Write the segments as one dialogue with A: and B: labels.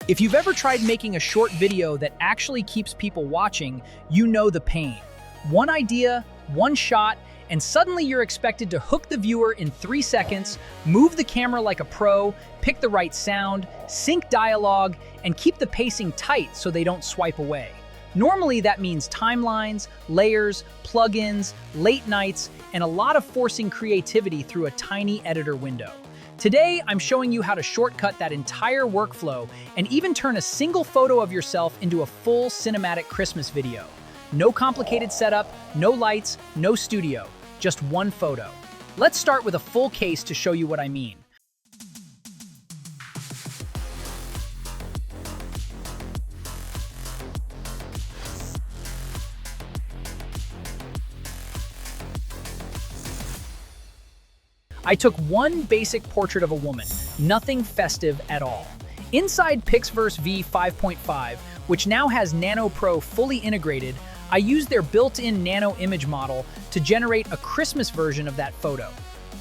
A: If you've ever tried making a short video that actually keeps people watching, you know the pain. One idea, one shot, and suddenly you're expected to hook the viewer in 3 seconds, move the camera like a pro, pick the right sound, sync dialogue, and keep the pacing tight so they don't swipe away. Normally that means timelines, layers, plugins, late nights, and a lot of forcing creativity through a tiny editor window. Today, I'm showing you how to shortcut that entire workflow and even turn a single photo of yourself into a full cinematic Christmas video. No complicated setup, no lights, no studio, just one photo. Let's start with a full case to show you what I mean. I took one basic portrait of a woman, nothing festive at all. Inside PixVerse V5.5, which now has Nano Pro fully integrated, I used their built-in nano image model to generate a Christmas version of that photo.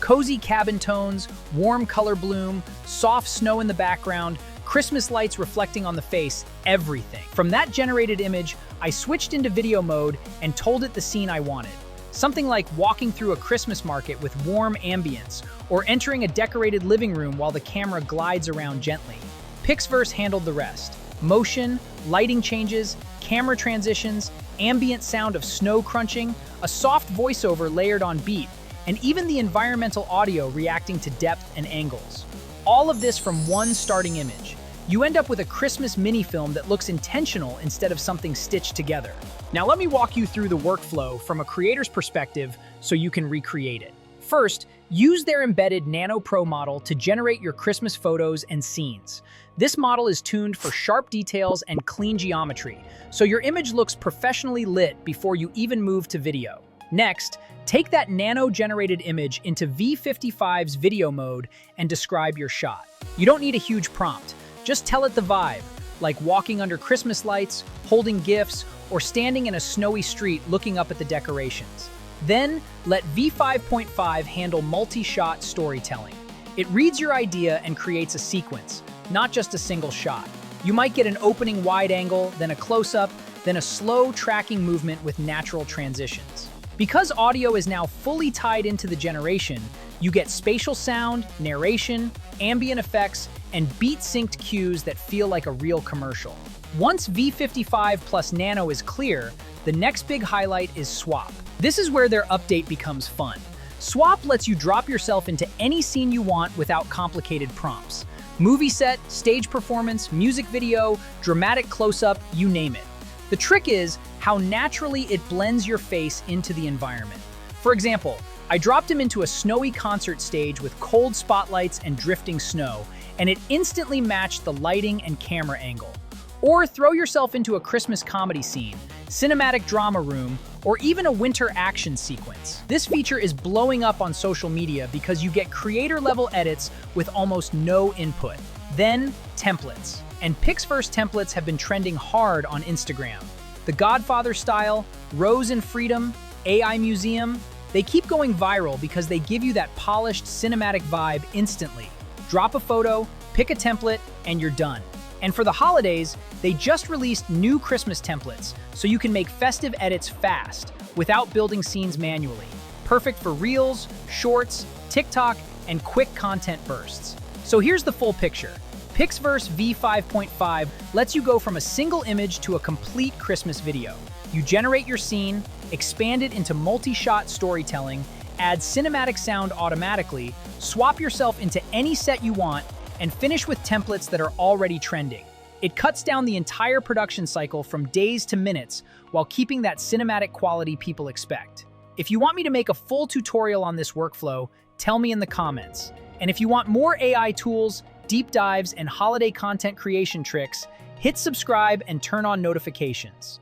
A: Cozy cabin tones, warm color bloom, soft snow in the background, Christmas lights reflecting on the face, everything. From that generated image, I switched into video mode and told it the scene I wanted. Something like walking through a Christmas market with warm ambience, or entering a decorated living room while the camera glides around gently. PixVerse handled the rest. Motion, lighting changes, camera transitions, ambient sound of snow crunching, a soft voiceover layered on beat, and even the environmental audio reacting to depth and angles. All of this from one starting image. You end up with a Christmas mini-film that looks intentional instead of something stitched together. Now let me walk you through the workflow from a creator's perspective so you can recreate it. First, use their embedded Nano Pro model to generate your Christmas photos and scenes. This model is tuned for sharp details and clean geometry, so your image looks professionally lit before you even move to video. Next, take that nano-generated image into V55's video mode and describe your shot. You don't need a huge prompt. Just tell it the vibe, like walking under Christmas lights, holding gifts, or standing in a snowy street looking up at the decorations. Then, let V5.5 handle multi-shot storytelling. It reads your idea and creates a sequence, not just a single shot. You might get an opening wide angle, then a close-up, then a slow tracking movement with natural transitions. Because audio is now fully tied into the generation, you get spatial sound, narration, ambient effects, and beat-synced cues that feel like a real commercial. Once V55 plus Nano is clear, the next big highlight is Swap. This is where their update becomes fun. Swap lets you drop yourself into any scene you want without complicated prompts. Movie set, stage performance, music video, dramatic close-up, you name it. The trick is how naturally it blends your face into the environment. For example, I dropped him into a snowy concert stage with cold spotlights and drifting snow, and it instantly matched the lighting and camera angle. Or throw yourself into a Christmas comedy scene, cinematic drama room, or even a winter action sequence. This feature is blowing up on social media because you get creator-level edits with almost no input. Then, templates. And PixVerse templates have been trending hard on Instagram. The Godfather style, Rose and Freedom, AI Museum, they keep going viral because they give you that polished cinematic vibe instantly. Drop a photo, pick a template, and you're done. And for the holidays, they just released new Christmas templates, so you can make festive edits fast, without building scenes manually. Perfect for Reels, Shorts, TikTok, and quick content bursts. So here's the full picture. PixVerse V5.5 lets you go from a single image to a complete Christmas video. You generate your scene, expand it into multi-shot storytelling, add cinematic sound automatically, swap yourself into any set you want, and finish with templates that are already trending. It cuts down the entire production cycle from days to minutes while keeping that cinematic quality people expect. If you want me to make a full tutorial on this workflow, tell me in the comments. And if you want more AI tools, deep dives, and holiday content creation tricks, hit subscribe and turn on notifications.